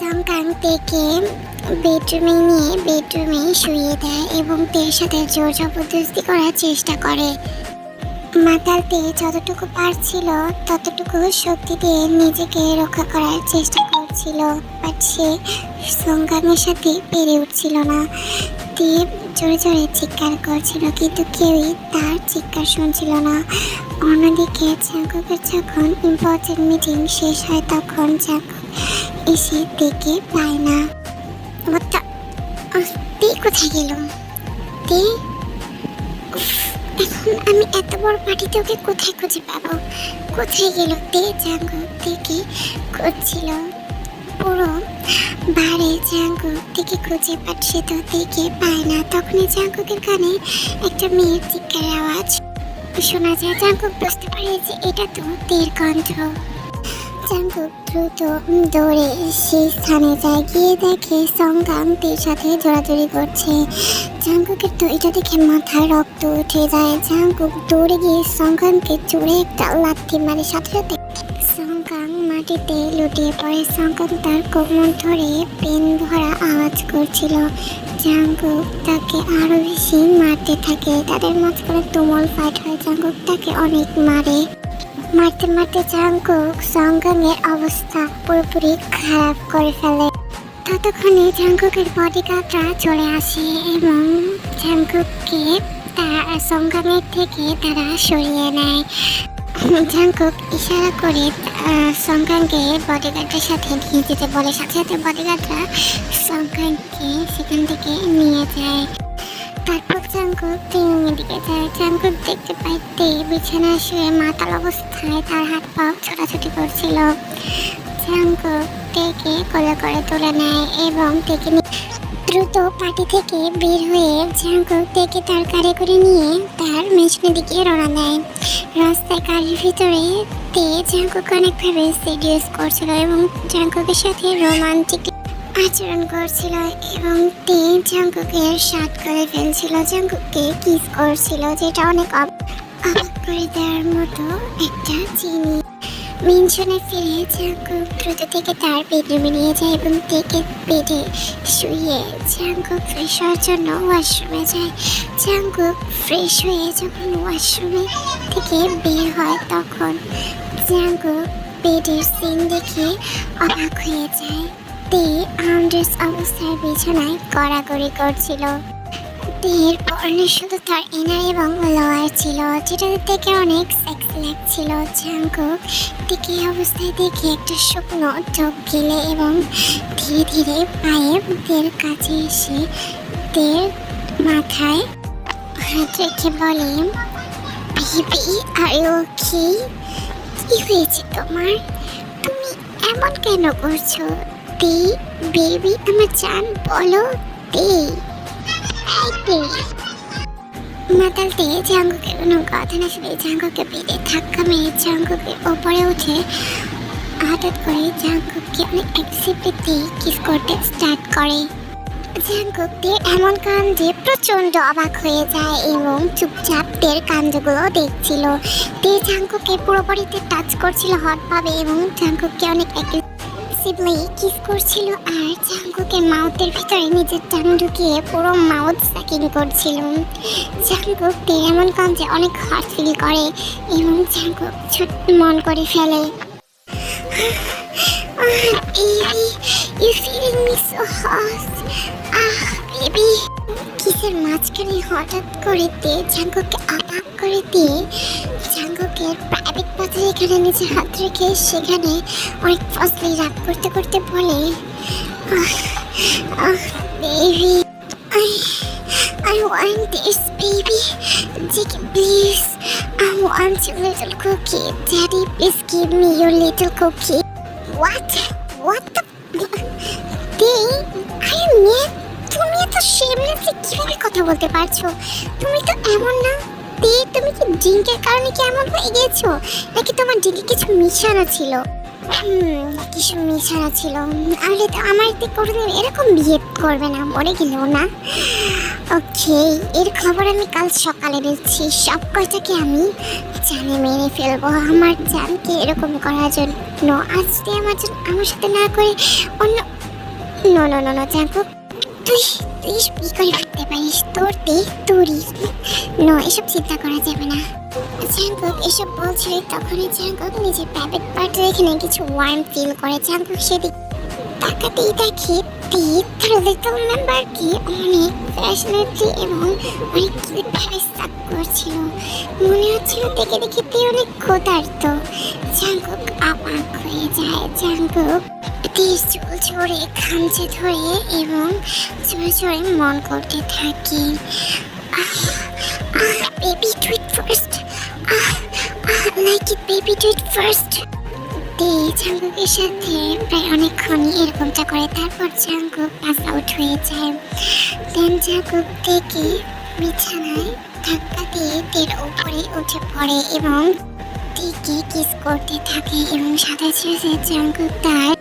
সংকাং তেকে বেডরুমে নিয়ে বেডরুমে শুয়ে দেয় এবং তের সাথে জোর জবরদস্তি করার চেষ্টা করে। মাতাল তে যতটুকু পারছিল ততটুকু শক্তি দিয়ে নিজেকে রক্ষা করার চেষ্টা করছিল, বাট সে সংকাংয়ের সাথে পেরে উঠছিল না। তে জোরে জোরে চিৎকার করছিল কিন্তু কেউই তার চিৎকার শুনছিল না। অন্যদিকে জাঙ্কুকের যখন ইম্পর্টেন্ট মিটিং শেষ হয় তখন জাঙ্কুক এসে তেকে পায় না। তে কোথায় গেল? তে এখন আমি এত বড় পার্টিতে ওকে কোথায় খুঁজে পাবো? কোথায় গেল তে? জাঙ্কুক থেকে খুঁজছিল পুরো বারে, জাঙ্কুক থেকে খুঁজে পাচ্ছে তো থেকে পায় না। তখনই জাঙ্কুকের কানে একটা মেয়ের চিৎকারের আওয়াজ শোনা যায়। জাঙ্কুক বুঝতে পারে যে এটা তো তের কণ্ঠ। জাঙ্কুক দ্রুত দৌড়ে সেই স্থানে যায়, গিয়ে দেখে সংকাং তের সাথে জোড়াজোড়ি করছে। জাঙ্কুকের তো এটা দেখে মাথায় রক্ত উঠে যায়। জাঙ্কুক দৌড়ে গিয়ে সংকাংকে জোরে একটা লাথি মারে, সাথে সাথে সংকাং মাটিতে লুটিয়ে পড়ে। সংকাং তার কোমর ধরে পেন ভরা আওয়াজ করছিল। জাঙ্কুক তাকে আরো বেশি মারতে থাকে। তাদের মাঝখানে তুমুল ফাইট হয়। জাঙ্কুক তাকে অনেক মারে। মারতে মারতে জাঙ্কুক সংকাংয়ের অবস্থা পুরোপুরি খারাপ করে ফেলে। ততক্ষণে জাঙ্কুকের বডিগার্ডরা চলে আসে এবং জাঙ্কুককে সংকাংয়ের থেকে তারা সরিয়ে নেয়। জাঙ্কুক ইশারা করে সংকাংকে বডিগার্ডের সাথে নিয়ে যেতে বলে, সাথে সাথে বডিগার্ডরা সংকাংকে সেখান থেকে নিয়ে যায়। তারপর জাঙ্কুক তের দিকে যায়। জাঙ্কুক দেখতে পায় তে বিছানায় শুয়ে মাতাল অবস্থায় তার হাত পা ছোটাছুটি করছিল। জাঙ্কুক তেকে কোলে করে তুলে নেয় এবং তেকে দ্রুত পার্টি থেকে বের হয়ে জাঙ্কুক তেকে তার গাড়ি করে নিয়ে তার মেশিনের দিকে রওনা দেয়। রাস্তায় গাড়ির ভিতরে তে জাঙ্কুক অনেকভাবে সিরিয়াস করছিল এবং জাঙ্কুকের সাথে রোমান্টিক আচরণ করছিল এবং তে জাঙ্কুকের শার্ট করে ফেলছিল, জাঙ্কুককে কিস করছিল, যেটা অনেক অবাক করে দেওয়ার মতো একটা জিনিস। মেনশনে ফিরে জাঙ্কুক দ্রুত থেকে তার বেডরুমে নিয়ে যায় এবং তেকে বেডে শুয়ে জাঙ্কুক ফ্রেশ হওয়ার জন্য ওয়াশরুমে যায়। জাঙ্কুক ফ্রেশ হয়ে যখন ওয়াশরুমে থেকে বের হয় তখন জাঙ্কুক বেডের সিন দেখে অবাক হয়ে যায়। তে আন্ডার্স অবস্থায় বিছানায় গড়াগড়ি করছিল। তের পরনে শুধু তার ইনার এবং লোয়ার ছিল, যেটা দেখে অনেক সেক্সি লাগছিল। জাঙ্কুক তেকে অবস্থায় দেখে একটা শুকনো চোখ গেলে এবং ধীরে ধীরে পায়ে তের কাছে এসে তের মাথায় হাত রেখে বলে, বেবি আর ইউ ওকে? কি হয়েছে তোমার? তুমি এমন কেন করছো? তে বেবি আমার জান বলো তে। মাতাল তে জাঙ্কুকের কোনো কথা না শুনে জাঙ্কুকে বেঁধে ধাক্কা মেরে জাঙ্কুকের ওপরে উঠে হঠাৎ করে জাঙ্কুককে অনেক অ্যাগ্রেসিভলি কিস করতে স্টার্ট করে। জাঙ্কুক তে এমন কাণ্ডে প্রচন্ড অবাক হয়ে যায় এবং চুপচাপ তের কাণ্ডগুলো দেখছিল। তে জাঙ্কুকে পুরোপুরিতে টাচ করছিল হটভাবে এবং জাঙ্কুককে অনেক কিস করছিল আর জাঙ্কুকের মাউথের ভিতরে নিজের টান ঢুকিয়ে পুরো মাউথ সাকিং করছিল। জাঙ্কুক তের এমন কাণ্ডে অনেক হট ফিল করে এবং জাঙ্কুক ছোট মন করে ফেলে। Baby you feeling me so hot? Baby কিসের মাঝখানে হঠাৎ করে তে জাঙ্কুককে অবাক করে দিয়ে জাঙ্কুকের প্রাইভেট পার্টে এখানে নিজে হাত রেখে সেখানে অনেক ফসলি রাগ করতে করতে বলে, baby I want this baby. Jackie, please. I want your little cookie. Daddy, please give me your little cookie. What? What the? তুমি এত শেমলেসলি কিভাবে কথা বলতে পারছো? তুমি তো এমন না। তুমি কি ড্রিঙ্কের কারণে কি এমন হয়ে গেছো, নাকি তোমার ড্রিঙ্কে কিছু মিশানো ছিল? কিছু মিশানো ছিল। তাহলে তো আমার কোনোদিন এরকম বিহেভ করবে না, মরে গেলেও না। ওকে, এর খবর আমি কাল সকালে দিচ্ছি। সব কয়টাকে আমি জানে মেরে ফেলবো। আমার জানকে এরকম করার জন্য আজ তুই আমার সাথে না করে অন্য no no no no Jungkook, তুই তুই কি করে ভাবতে পারিস? তোর দে তোরই। নো, এসব চিন্তা করা যাবে না। জাঙ্কুক এসব বলছিল, তখনই জাঙ্কুক নিজের প্রাইভেট পার্টের এখানে কিছু ওয়ার্ম ফিল করে। জাঙ্কুক সেদিক তাকাতেই দেখে তে তার লিটল মেম্বারকে অনেক ফ্যাশনেটলি এবং অনেক কিউটভাবে সাক করছিল। মনে হচ্ছিল দেখে দেখে তে অনেক ক্ষুধার্ত। জাঙ্কুক অবাক হয়ে যায়। জাঙ্কুক তীর চুল ছড়ে খামচে ধরে এবং জোরে জোরে মন করতে থাকে, baby do it first, like it baby do it first. তে জাঙ্কুকের সাথে প্রায় অনেকক্ষণই এরকমটা করে। তারপর জাঙ্কুক পাস আউট হয়ে যায়। দেন জাঙ্কুক থেকে বিছানায় ধাক্কা দিয়ে তের উপরে উঠে পড়ে এবং তেকে কিস করতে থাকে এবং সাথে সাথে জাঙ্কুক তার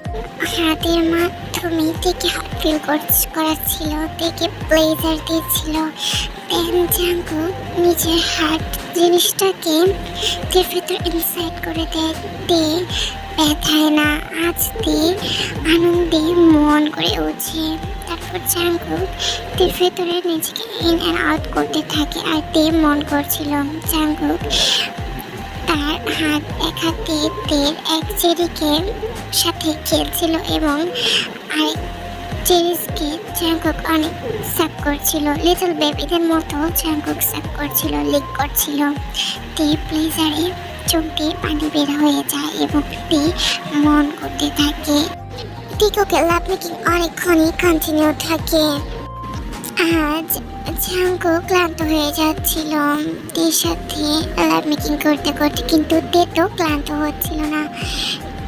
হাতের মাধ্যমে তেকে হট ফিল করাচ্ছিল, তেকে প্লেজার দিচ্ছিল। দেন জাঙ্কুক নিজের হার্ট জিনিসটাকে তের ভেতর ইনসাইড করে দেয়। তে ব্যথায় না, আজ তে আনন্দে মন করে ওঠে। তারপর জাঙ্কুক তের ভেতরে নিজেকে ইন অ্যান্ড আউট করতে থাকে আর তে মন করছিল। জাঙ্কুক তার এক হাতে তের এক চেরিকে সাথে খেলছিল এবং আরেক চেরিসকে জাঙ্কুক অনেক সাক করছিল। লিটল বেবিদের মতো জাঙ্কুক সাক করছিল, লিক করছিল। তে প্লেজারে চোখ দিয়ে পানি বের হয়ে যায় এবং তে মন করতে থাকে। টিকোকে লাভ মেকিং অনেকক্ষণই কন্টিনিউ থাকে। আজ জাঙ্কুক ক্লান্ত হয়ে যাচ্ছিল তের সাথে লাভ মেকিং করতে করতে, কিন্তু তে তো ক্লান্ত হচ্ছিল না।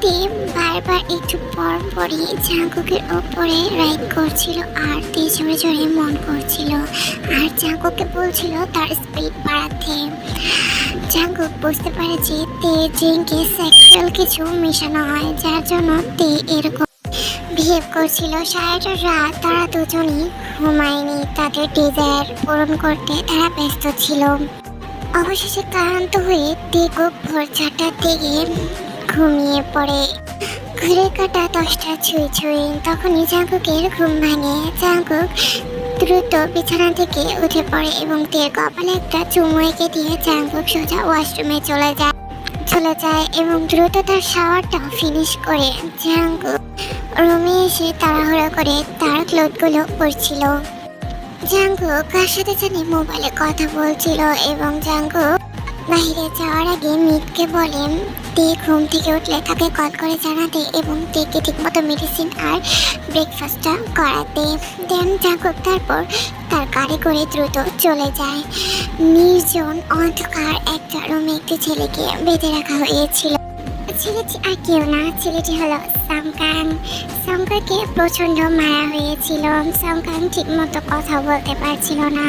তে বারবার একটু পর পরই জাঙ্কুকের ওপরে রাইড করছিল আর তে জোরে জোরে মন করছিল আর জাঙ্কুককে বলছিল তার স্পিড বাড়াতে। জাঙ্কুক বুঝতে পারে যে তে ড্রিঙ্কে সেক্সুয়াল কিছু মেশানো হয়, যার জন্য তে এরকম বিহেভ করছিল। সারাটা রাত তারা দুজনই ঘুমায়নি, তাদের ডিজায়ার পূরণ করতে তারা ব্যস্ত ছিল। অবশেষে ক্লান্ত হয়ে তে ভোর 4টার দিকে ঘুমিয়ে পড়ে। ঘুরে কাটা 10টা ছুঁই ছুঁই, তখনই জাঙ্কুকের ঘুম ভাঙে। জাঙ্কুক দ্রুত বিছানা থেকে উঠে পড়ে এবং তের কপালে একটা চুমু এঁকে দিয়ে জাঙ্কুক সোজা ওয়াশরুমে চলে যায় এবং দ্রুত তার শাওয়ারটা ফিনিশ করে জাঙ্কুক রুমে এসে তাড়াহুড়ো করে তার ক্লোথগুলো পরছিল। জাঙ্কুক কার সাথে জানি মোবাইলে কথা বলছিল এবং জাঙ্কুক বাইরে যাওয়ার আগে মিটকে বলেন তে ঘুম থেকে উঠলে তাকে কল করে জানাতে এবং তেকে ঠিকমতো মেডিসিন আর ব্রেকফাস্টটা করাতে। দেন জাঙ্কুক তারপর তার গাড়ি করে দ্রুত চলে যায়। নির্জন অন্ধকার একটা রুমে একটি ছেলেকে বেঁধে রাখা হয়েছিল। ছেলেটি আর কেউ না, ছেলেটি হলো সংকাং। সংকাকে প্রচণ্ড মারা হয়েছিল। সংকাং ঠিক মতো কথা বলতে পারছিল না।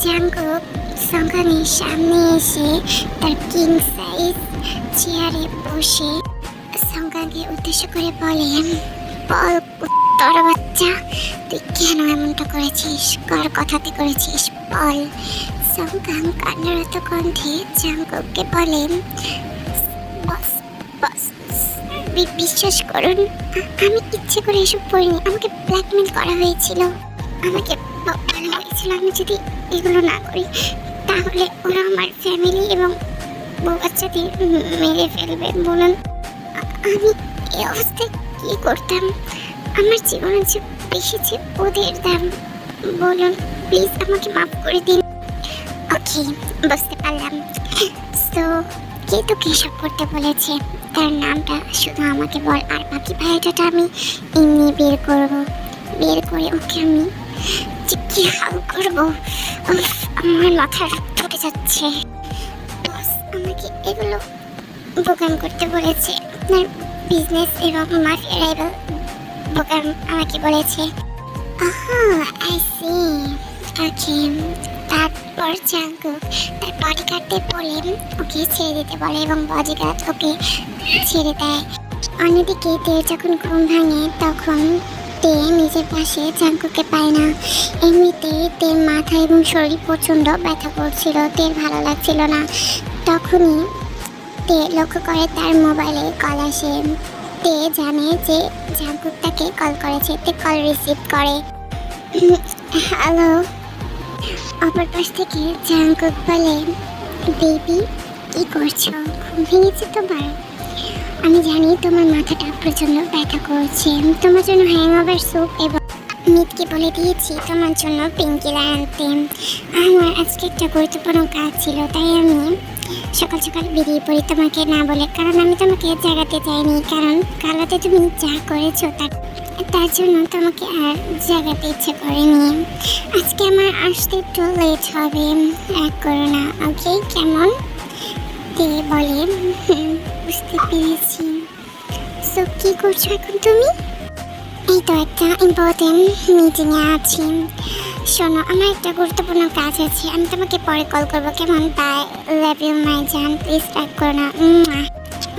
জাঙ্কুক সংকাংয়ের সামনে এসে তার কিং সাইজ চেয়ারে বসে সংকাংকে উদ্দেশ্য করে বলেন, বল তোর বাচ্চা, তুই কেন এমনটা করেছিস? কার কথাতে করেছিস বল। সংকাং কান্নারত কণ্ঠে জাঙ্কুককে বলেন, বিশ্বাস করুন, আমি ইচ্ছে করে এসব করিনি। আমাকে ব্ল্যাকমেল করা হয়েছিল। আমাকে বলা হয়েছিল আমি যদি এগুলো না করি তাহলে ওরা আমার ফ্যামিলি এবং বউ বাচ্চাদের মেরে ফেলবে। বলুন আমি এই অবস্থায় কি করতাম? আমার জীবনের যে বেশি যে ওদের দাম। বলুন প্লিজ আমাকে মাফ করে দিন। ওকে, বুঝতে পারলাম। তো কে তোকে এসব করতে বলেছে? তার নামটা শুধু আমাকে বল, আর বাকি বায়োডাটা আমি এমনি বের করে ওকে আমি কি হাল করবো। আমার মাথা ঠকে যাচ্ছে। বস আমাকে এগুলো বোকাম করতে বলেছে। আপনার বিজনেস এবং মাফিয়া রাইভাল বোকাম আমাকে বলেছে। I C. ওকে, তারপর জাঙ্কুক তার বডিগার্ডদের বলে ওকে ছেড়ে দিতে বলে এবং বডিগার্ড ওকে ছেড়ে দেয়। অন্যদিকে তে যখন ঘুম ভাঙে তখন তে নিজের পাশে জাঙ্কুকে পায় না। এমনিতেই তের মাথা এবং শরীর প্রচণ্ড ব্যথা করছিল, তের ভালো লাগছিল না। তখনই তে লক্ষ্য করে তার মোবাইলে কল আসে। তে জানে যে জাঙ্কুক তাকে কল করেছে। তে কল রিসিভ করে। হ্যালো। অপর পাশ থেকে জাঙ্কুক বলে, বেবি কি করছো? ঘুম ভেঙেছে তোমার? আমি জানি তোমার মাথাটা প্রচণ্ড ব্যথা করছে। তোমার জন্য হ্যাংওভার স্যুপ এবং মিটকে বলে দিয়েছি তোমার জন্য পেইনকিলার আনতে। আমার আজকে একটা গুরুত্বপূর্ণ কাজ ছিল, তাই আমি সকাল সকাল বেরিয়ে পড়ি তোমাকে না বলে। কারণ আমি তোমাকে জাগাতে চাইনি, কারণ কাল রাতে তুমি যা করেছো তার জন্য তোমাকে আর জাগাতে ইচ্ছে করেনি। আজকে আমার আসতে একটু লেট হবে, রাগ করো না, ওকে? কেমন? তে বলে, বুঝতে পেরেছি। সো কি করছো এখন তুমি? এই তো একটা ইম্পর্টেন্ট মিটিংয়ে আছি। শোনো, আমার একটা গুরুত্বপূর্ণ কাজ আছে, আমি তোমাকে পরে কল করবো, কেমন? বাই, লাভ ইউ মাই জান, প্লিজ রাগ করো না।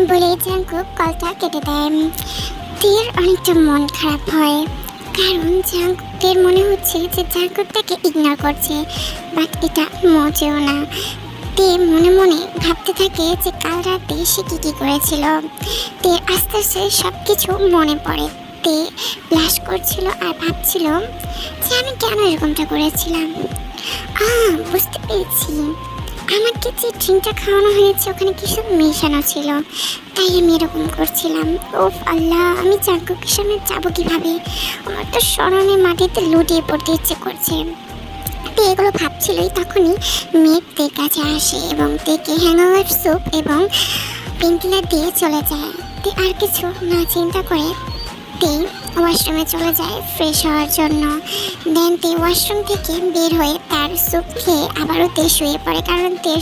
বলে জাঙ্কুক কলটা কেটে দেয়। তের অনেকটা মন খারাপ হয়, কারণ জাঙ্কুকের মনে হচ্ছে যে জাঙ্কুক তাকে ইগনোর করছে, বাট এটা মোটেও না। তে মনে মনে ভাবতে থাকে যে কাল রাতে সে কী করেছিল। তে আস্তে আস্তে সব কিছু মনে পড়ে। তে ব্লাশ করছিল আর ভাবছিল যে আমি কেন এরকমটা করেছিলাম। বুঝতে পেরেছি, আমাকে যে ড্রিঙ্কটা খাওয়ানো হয়েছে ওখানে কিছু মেশানো ছিল, তাই আমি এরকম করছিলাম। ওফ আল্লাহ, আমি জাঙ্কুকের সামনে যাবো কীভাবে? আমার তো স্মরণে মাটিতে লুটিয়ে পড়তে ইচ্ছে করছে। তে এগুলো ভাবছিলই, তখনই মেঘ তের কাছে আসে এবং তেকে হ্যাংওভার স্যুপ এবং পেইনকিলার দিয়ে চলে যায়। তে আর কিছু না চিন্তা করে তে ওয়াশরুমে চলে যায় ফ্রেশ হওয়ার জন্য। দেন তে ওয়াশরুম থেকে বের হয়ে তার স্যুপ খেয়ে আবারও তে শুয়ে পড়ে, কারণ তের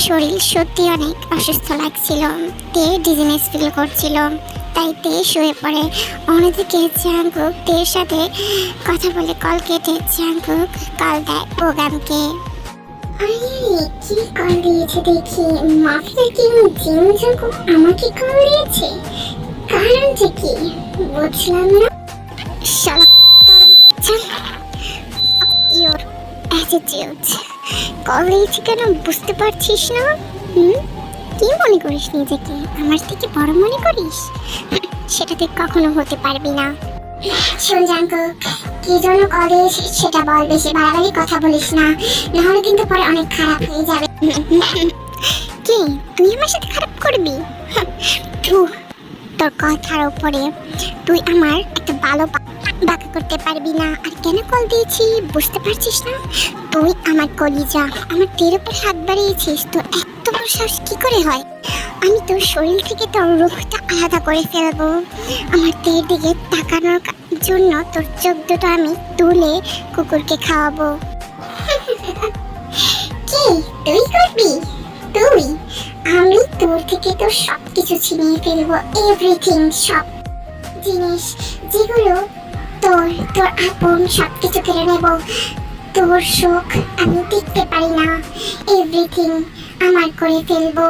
শরীর সত্যি অনেক অসুস্থ লাগছিল। তে ডিজিনেস ফিল করছিল, তাই তে শুয়ে পড়ে। অন্যদিকে জাঙ্কুক তের সাথে কথা বলে কল কেটে জাঙ্কুক কল দেয় প্রোগ্রামকে। কি কল দিয়েছে দেখি? মাফিয়া কিং জিম জাঙ্কুক আমাকে কল দিয়েছে, কারণটা কি বুঝলাম না। শালা ইওর অ্যাটিটিউড, কল দিয়েছি কেন বুঝতে পারছিস না? কি মনে করিস নিজেকে? আমার থেকে বড় মনে করিস? সেটা তুই কখনো হতে পারবি না। শোন জাঙ্কুক, কি জন্য কল দিয়েছিস সেটা বল, বেশি বাড়াবাড়ি কথা বলিস না, নাহলে কিন্তু পরে অনেক খারাপ হয়ে যাবে। কি তুই আমার সাথে খারাপ করবি? তোর কথার উপরে তুই আমার একটা ভালো বাঁকা করতে পারবি না। আর কেন কল দিয়েছি বুঝতে পারছিস না? তুই আমার কলিজা, আমার তের উপর হাত বাড়িয়েছিস, তোর এত বড় সাহস কি করে হয়? আমি তোর শরীর থেকে তোর রূপটা আলাদা করে ফেলবো। আমার তের দিকে তাকানোর জন্য তোর চোখ দুটো আমি তুলে কুকুরকে খাওয়াবো। কি তুই করবি? তুই? আমি তোর থেকে তোর সব কিছু ছিনিয়ে ফেলবো, এভরিথিং, সব জিনিস যেগুলো তোর তোর আপন সব কিছু কেড়ে নেব। তোর সুখ আমি দেখতে পারি না, এভরিথিং আমার করে ফেলবো।